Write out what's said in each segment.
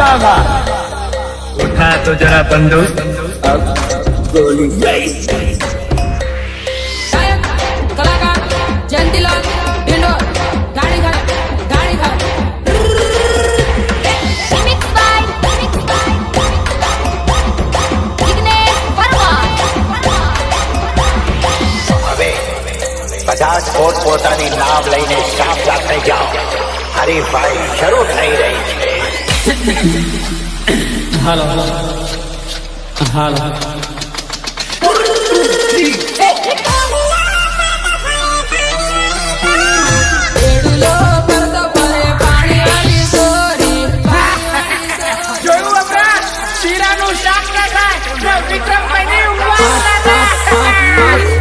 लगागा। उठा तो जरा बंदूक, अब गोली गई। कलाकार जयंतीलाल ढिंडोर गाड़ी खा Remix by Vignesh Parwar. હવે બધા જ પોતપોતાની નામ લઈને સાફ સાથે જાઓ. હરીફાઈ શરૂ થઈ રહી છે. હાલો હાલો એડુલો પરતો પરે પાણી વાળી સોરી જોયું અપરાધ શીરાનું શાક ના થાય વિક્રમભાઈની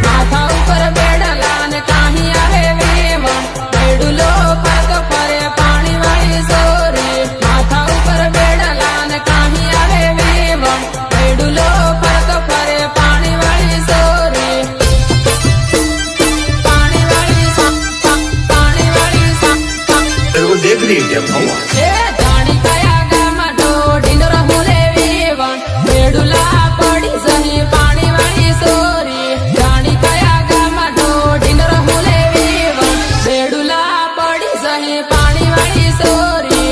માથા ઉપર બેડલા ને કાહી આવે વેવણ એડુલો પરતો પરે પાણી વાળી સોરી માથા ઉપર બેડલા ને કાહી આવે વેવણ એડુલો પરતો પરે પાણી વાળી સોરી પાણી વાળી પાણી વાળી तेरे को देख रही है क्या भगवान? એ જાણી કયા ગામમાં ઢોઢીનો રહુલે વેવણ બેડુલા પડી સહી પાણી વાળી સોરી જાણી કયા ગામમાં ઢોઢીનો રહુલે વેવણ બેડુલા પડી સહી પાણી વાળી સોરી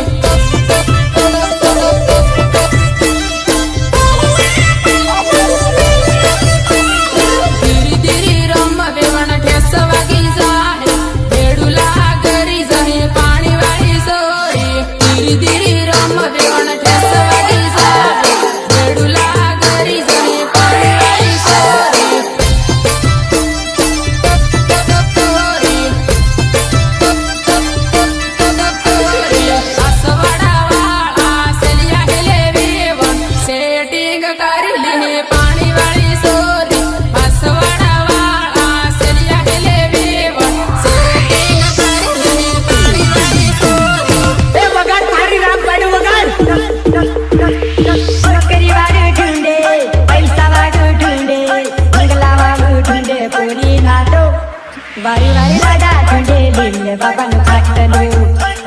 ધીરી ધીરી રમ વેવણ ઠેસ વાગી જાય બેડુલા કરી સહી પાણી વાળી સોરી ધીરી ધીરી રમ વેવણ ઠેસ વાગી જાય બેડુલા કરી સહી પાણી વાળી સોરી આસવાડા વાળા સેલિયા હેલે વેવણ સેટિંગ કરી લે પાણી વાળી સોરી આસવાડા વાળા સેલિયા હેલે વેવણ સેટિંગ કરી લે પાણી વાળી સોરી એ વગાડ મારી રામ પાડ્યું વગાડ નોકરી વાળું ઢૂંઢે પૈસા વાળું ઢૂંઢે બંગલા વાળું ઢૂંઢે પૂરી નાટો વારી વારી લાડા ઢૂંઢે લીલે બાબાનું ખાટલું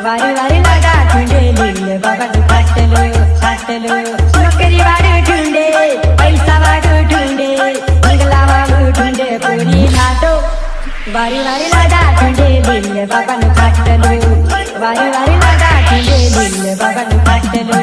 વારી વારી લાડા ઢૂંઢે લીલે બાબાનું ખાટલું નોકરી વાળું ઢૂંઢે પૈસા વાળું ઢૂંઢે બંગલા વાળું ઢૂંઢે પૂરી નાટો વારી વારી લાડા ઢૂંઢે લીલે બાબાનું ખાટલું વારી વારી લાડા ઢૂંઢે લીલે બાબાનું ખાટલું